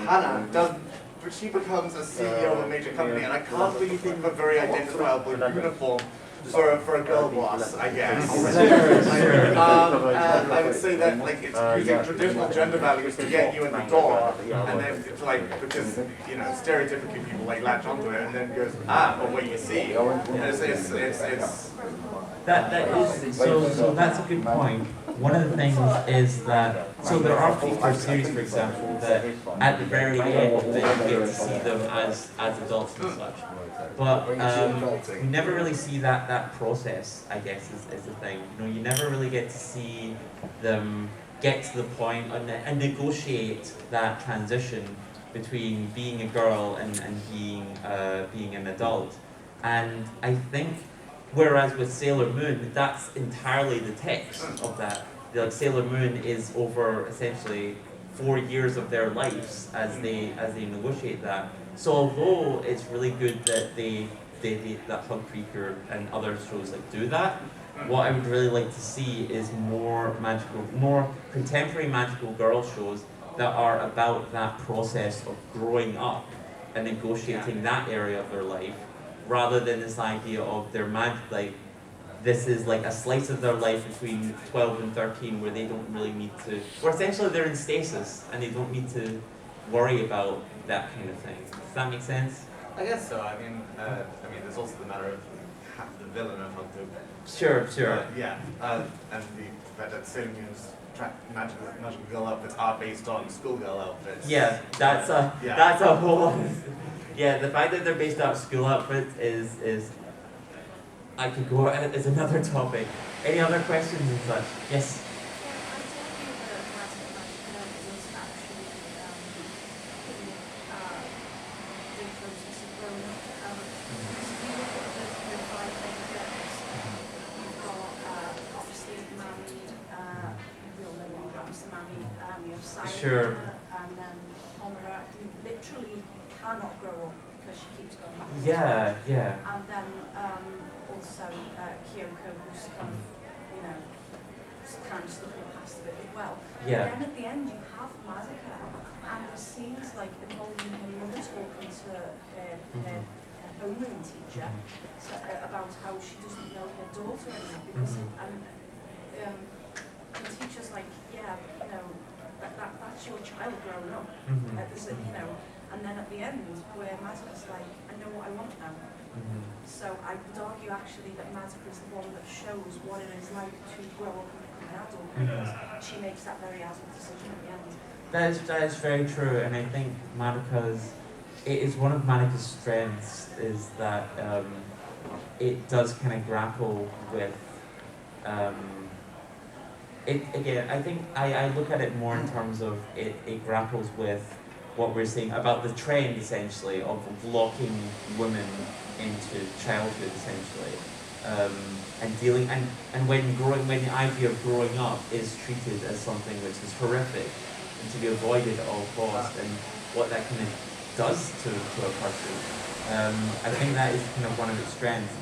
Hannah does. But she becomes a CEO of a major company, and I can't really think of a very identifiable uniform for a girl boss, I guess. Sure. I would say that, like, it's using traditional gender values to get you in the door, and then it's like, because, you know, stereotypically people like latch onto it, and then goes, but what you see, it's so that's a good point. One of the things is that, so there are feature series, for example, that at the very end that you get to see them as adults and such. But you never really see that process, I guess, is the thing. You know, you never really get to see them get to the point and negotiate that transition between being a girl and being an adult. And I think, whereas with Sailor Moon, that's entirely the text of that. Like, Sailor Moon is over essentially 4 years of their lives as they negotiate that. So although it's really good that that Hug Creeper and other shows like do that, what I would really like to see is more contemporary magical girl shows that are about that process of growing up and negotiating that area of their life, rather than this idea of their this is like a slice of their life between 12 and 13 where they don't really need to, or essentially they're in stasis and they don't need to worry about that kind of thing. Does that make sense? I guess so. I mean, there's also the matter of the villain of How to. Sure. And the fact that Sailor Moon's magical girl outfits are based on schoolgirl outfits. Yeah, that's a whole. Yeah, the fact that they're based off school outfits is I could go is another topic. Any other questions and such? Yes. Sure. And then Homura, who literally cannot grow up because she keeps going back. Yeah. And then also Kyoko, who's kind of, you know, kind of slipping past a bit as well. Yeah. And then at the end you have Madoka, and it seems like involving her mother talking to her homeroom teacher about how she doesn't know her daughter anymore because the teacher's like, yeah, you know, that's your child growing up, you know, and then at the end where Madoka's like, I know what I want now. So I would argue actually that Madoka is the one that shows what it is like to grow up and become an adult, because she makes that very adult decision at the end. That is very true, and I think it is one of Madoka's strengths is that it does kind of grapple with again, I think I look at it more in terms of it grapples with what we're saying about the trend, essentially, of locking women into childhood, essentially, and dealing and when the idea of growing up is treated as something which is horrific and to be avoided at all costs, and what that kind of does to a person. I think that is kind of one of its strengths.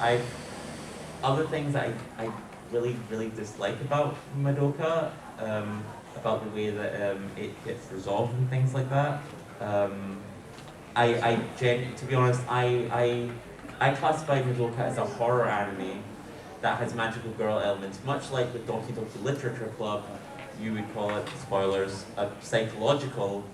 Other things that I really dislike about Madoka, about the way that it gets resolved and things like that. To be honest, I classify Madoka as a horror anime that has magical girl elements, much like with Doki Doki Literature Club. You would call it, spoilers, a psychological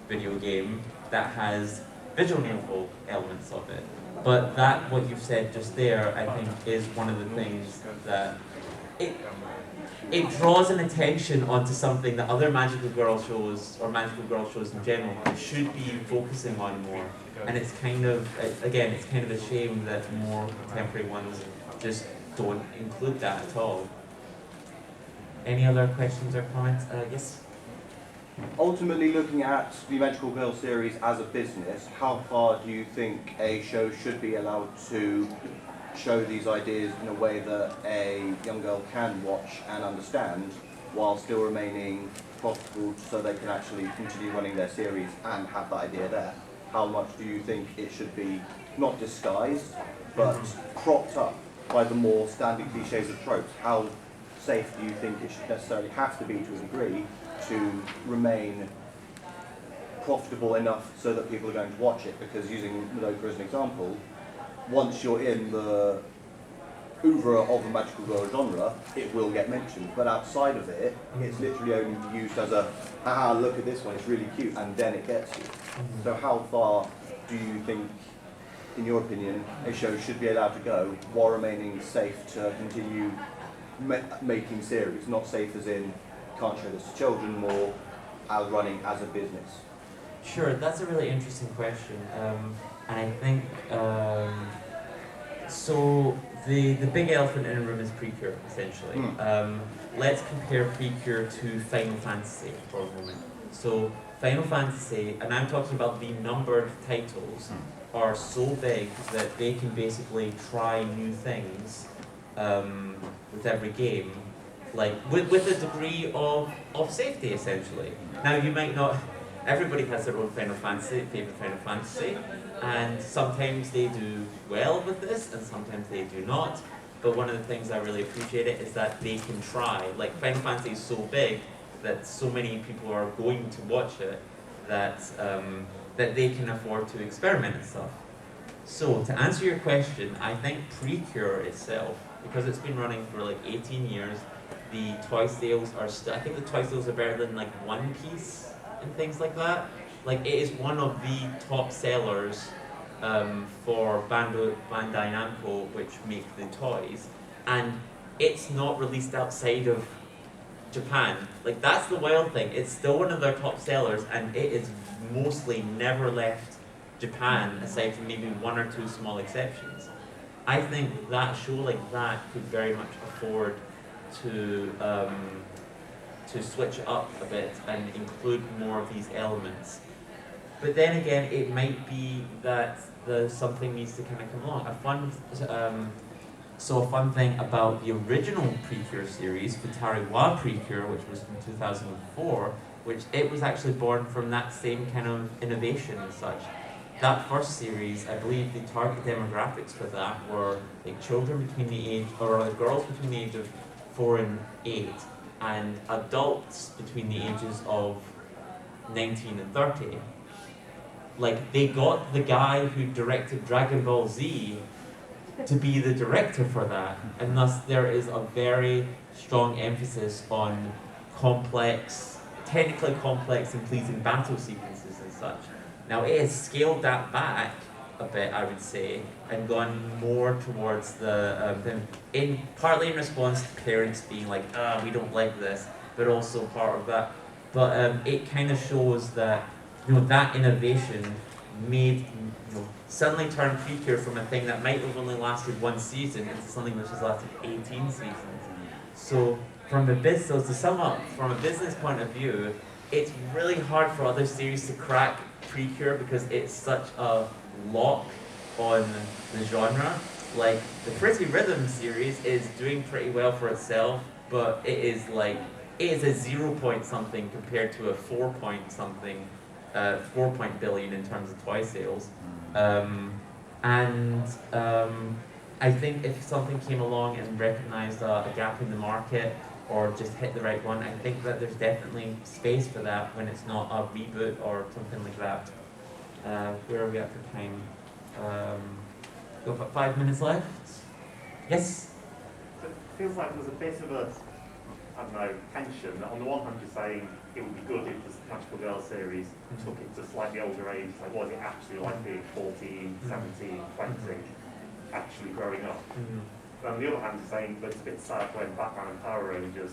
video game that has visual novel elements of it. But that, what you've said just there, I think is one of the things that it draws an attention onto something that other magical girl shows, or magical girl shows in general, should be focusing on more. And it's kind of, again, it's kind of a shame that more contemporary ones just don't include that at all. Any other questions or comments? Yes? Ultimately, looking at the Magical Girl series as a business, how far do you think a show should be allowed to show these ideas in a way that a young girl can watch and understand while still remaining profitable so they can actually continue running their series and have that idea there? How much do you think it should be not disguised but cropped up by the more standard cliches of tropes? How safe do you think it should necessarily have to be to a degree to remain profitable enough so that people are going to watch it? Because using Madoka as an example, once you're in the oeuvre of the magical girl genre, it will get mentioned. But outside of it, it's literally only used as a, haha, look at this one, it's really cute, and then it gets you. So how far do you think, in your opinion, a show should be allowed to go while remaining safe to continue making series? Not safe as in, can't show this to children, more as running as a business. Sure, that's a really interesting question. And I think, so the big elephant in the room is Precure, essentially. Let's compare Precure to Final Fantasy for a moment. So Final Fantasy, and I'm talking about the numbered titles, are so big that they can basically try new things with every game, like with a degree of safety, essentially. Now you might not, everybody has their own Final Fantasy, favorite Final Fantasy, and sometimes they do well with this and sometimes they do not. But one of the things I really appreciate it is that they can try. Like Final Fantasy is so big that so many people are going to watch it that that they can afford to experiment and stuff. So to answer your question, I think Precure itself, because it's been running for like 18 years, the toy sales are still, I think the toy sales are better than like One Piece and things like that. Like it is one of the top sellers for Bandai Namco, which make the toys, and it's not released outside of Japan. Like that's the wild thing. It's still one of their top sellers, and it is mostly never left Japan, aside from maybe one or two small exceptions. I think that show like that could very much afford to switch up a bit and include more of these elements. But then again, it might be that something needs to kind of come along. A fun thing about the original Precure series, Futari wa Precure, which was from 2004, which it was actually born from that same kind of innovation and such. That first series, I believe the target demographics for that were like children between the age, or like girls between the age of 4 and 8, and adults between the ages of 19 and 30. Like, they got the guy who directed Dragon Ball Z to be the director for that, and thus there is a very strong emphasis on complex, technically complex and pleasing battle sequences and such. Now it has scaled that back a bit, I would say, and gone more towards partly in response to parents being like, we don't like this, but also part of that. But it kind of shows that, that innovation made, suddenly turned Precure from a thing that might have only lasted one season into something which has lasted 18 seasons. So to sum up, from a business point of view, it's really hard for other series to crack Precure because it's such a lock on the genre. Like, the Pretty Rhythm series is doing pretty well for itself, but it is a 0 point something compared to a 4 point something, 4 point billion in terms of toy sales. I think if something came along and recognized a gap in the market, or just hit the right one, I think that there's definitely space for that when it's not a reboot or something like that. Where are we at for time? We've got 5 minutes left. Yes? So it feels like there's a bit of a I don't know, tension. On the one hand, you're saying it would be good if the Magical Girl series took it to slightly older age, like what is it actually like being 14, 17, 20, actually growing up. But on the other hand, you're saying that it's a bit sad when Batman and Power Rangers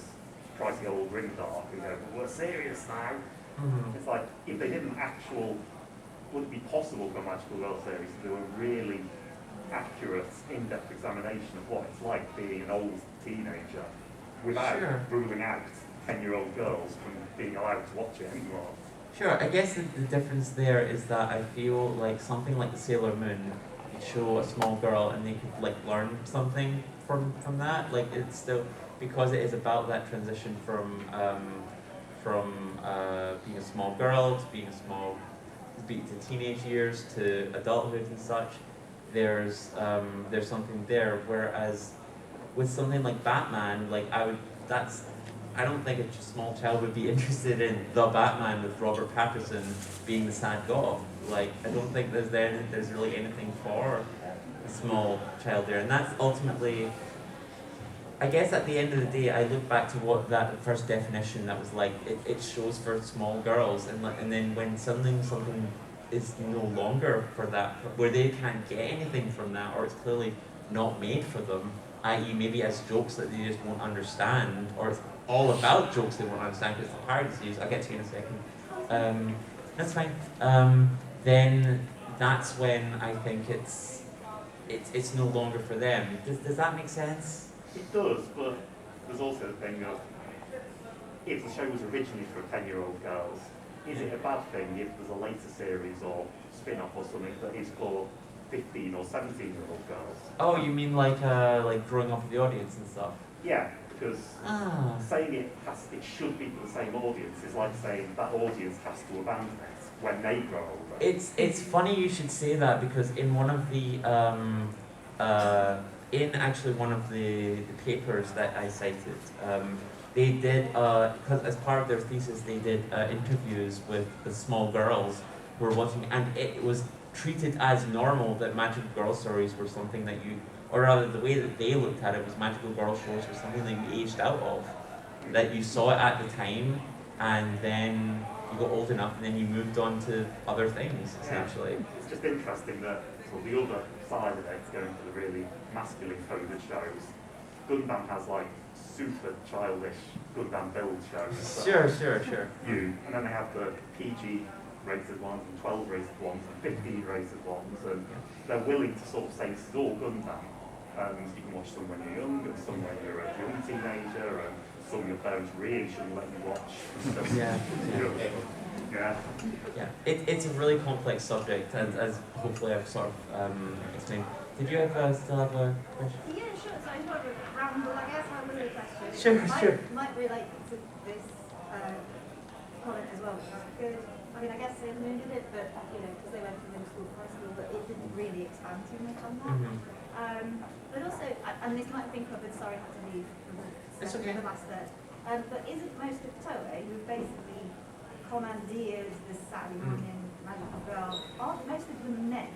try to get all grimdark and go, well, we're serious now. It's like, if they didn't would it be possible for a Magical Girl series to do a really accurate, in-depth examination of what it's like being an old teenager without ruling out 10-year-old girls from being allowed to watch it anymore? Sure, I guess the difference there is that I feel like something like the Sailor Moon could show a small girl and they could like learn something from that. Like it's still, because it is about that transition from being a small girl to being to teenage years to adulthood and such. There's something there. Whereas with something like Batman, like I don't think a small child would be interested in the Batman with Robert Pattinson being the sad goth. Like I don't think there's really anything for a small child there, and that's ultimately. I guess at the end of the day, I look back to what that first definition that was like. It shows for small girls, and then when something is no longer for that, where they can't get anything from that, or it's clearly not made for them, i.e. maybe as jokes that they just won't understand, or it's all about jokes they won't understand because the parodies used. I'll get to you in a second. That's fine. Then that's when I think it's no longer for them. Does that make sense? It does, but there's also the thing of, if the show was originally for 10-year-old girls, is it a bad thing if there's a later series or spin-off or something that is for 15 or 17-year-old girls? Oh, you mean like growing up with the audience and stuff? Yeah, because saying it should be for the same audience is like saying that audience has to abandon it when they grow older. It's funny you should say that, because in one of the in actually one of the papers that I cited, they did, because as part of their thesis, they did interviews with the small girls who were watching, and it was treated as normal that magical girl stories were something that or rather the way that they looked at it was magical girl stories were something that you aged out of, that you saw it at the time, and then you got old enough, and then you moved on to other things, essentially. Yeah. It's just interesting that the other side of it, going for the really masculine coded shows, Gundam has like super childish Gundam build shows. Sure. And then they have the PG rated ones and 12 rated ones and 15 rated ones, and they're willing to sort of say this is all Gundam. And you can watch some when you're young and some when you're a young teenager, and some your parents really shouldn't let you watch. It's a really complex subject, as hopefully I've sort of explained. Did you still have a question? Yeah, sure. So I sort of ramble, I guess, have a little question. Sure. Might relate to this comment as well, which is good. I mean, I guess Sailor Moon did it, but, because they went from middle school to high school, but it didn't really expand too much on that. But also, and this might have been covered, sorry I had to leave It's okay. the last third. But isn't most of Toei, who basically commandeered the Saturday morning magical girl, aren't most of them men?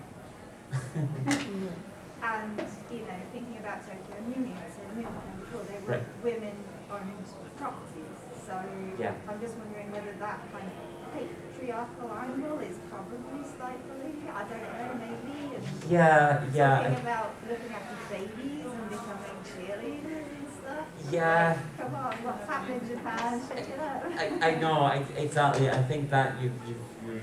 And, thinking about Tokyo Moon, Sailor Moon, before they were women-owned properties. So I'm just wondering whether that kind of patriarchal angle is probably stifling, I don't know, maybe. And thinking about looking after babies and becoming cheerleaders and stuff. Yeah. Come on, what's happening in Japan? Shake it up. I know, exactly. I think that you've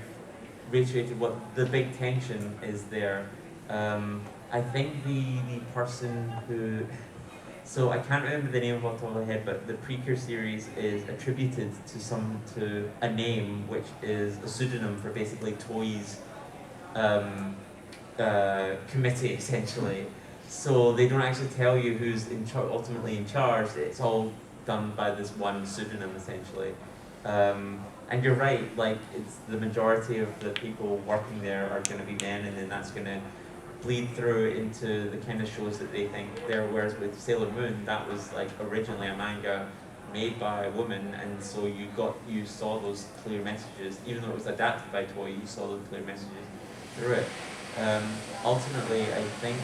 reiterated what the big tension is there. I think the person who, so I can't remember the name off the top of my head, but the Precure series is attributed to a name which is a pseudonym for basically Toei's committee, essentially. So they don't actually tell you who's ultimately in charge. It's all done by this one pseudonym, essentially. And you're right, like it's the majority of the people working there are going to be men, and then that's going to bleed through into the kind of shows that they think they're. Whereas with Sailor Moon, that was like originally a manga made by a woman, and so you saw those clear messages, even though it was adapted by Toei. You saw those clear messages through it. Ultimately, I think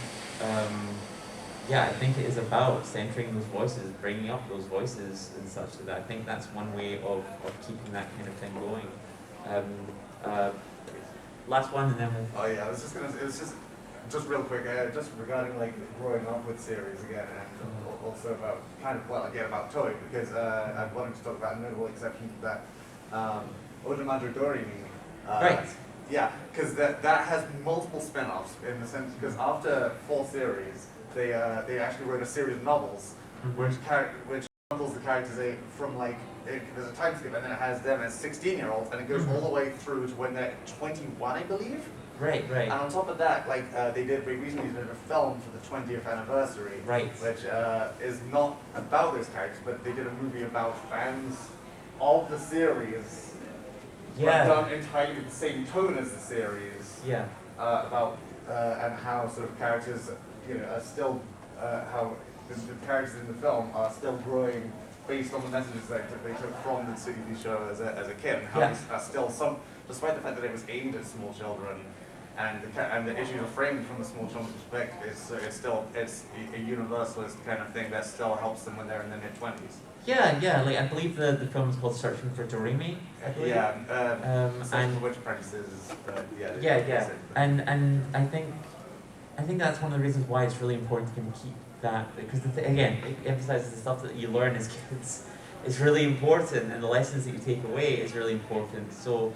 yeah, I think it is about centering those voices, bringing up those voices and such like that. I think that's one way of keeping that kind of thing going. Last one, and then we'll... Oh yeah, I was just gonna. It was just real quick, just regarding like growing up with series again, and also about again about Toy, because I wanted to talk about a notable exception to that. Odamadrodori. Right. Yeah, because that has multiple spin-offs in the sense because after 4 series, they actually wrote a series of novels, which bundles the characters from there's a time skip, and then it has them as 16-year-olds, and it goes all the way through to when they're 21, I believe. Right. And on top of that, they did very recently did a film for the 20th anniversary, which is not about those characters, but they did a movie about fans of the series, but done entirely with the same tone as the series. Yeah. About and how sort of characters, are still how the characters in the film are still growing based on the messages that they took from the TV show as a kid, and how these are still despite the fact that it was aimed at small children, and the issues are framed from the small children's perspective, it's a universalist kind of thing that still helps them when they're in their mid-20s. Yeah. I believe the film is called Searching for Doremi. I believe. And for which apprentices, Yeah. And I think that's one of the reasons why it's really important to kind of keep that, because again, it emphasizes the stuff that you learn as kids is really important, and the lessons that you take away is really important. So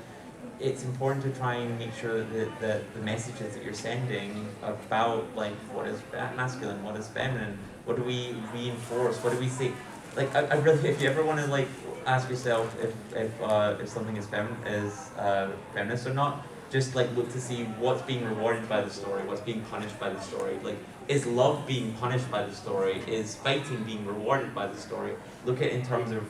it's important to try and make sure that the messages that you're sending about what is masculine, what is feminine, what do we reinforce, what do we say. I really, if you ever want to ask yourself if something is feminist or not, just look to see what's being rewarded by the story, what's being punished by the story. Is love being punished by the story? Is fighting being rewarded by the story? Look at it in terms of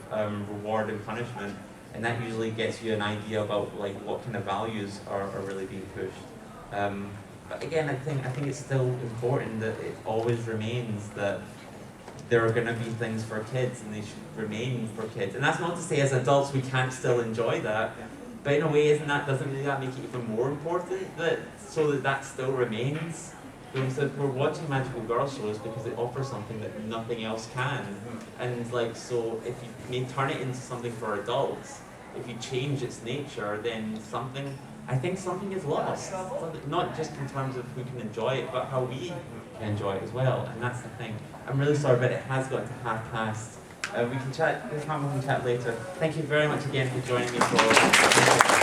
reward and punishment, and that usually gets you an idea about what kind of values are really being pushed. But again, I think it's still important that it always remains that there are going to be things for kids, and they should remain for kids. And that's not to say as adults we can't still enjoy that, but in a way, doesn't that make it even more important that still remains? So we're watching magical girl shows because it offers something that nothing else can, and so if you may turn it into something for adults, if you change its nature, then I think something is lost. Not just in terms of who can enjoy it, but how we can enjoy it as well. And that's the thing. I'm really sorry, but it has got to 5:30. We can chat. We can chat later. Thank you very much again for joining me for.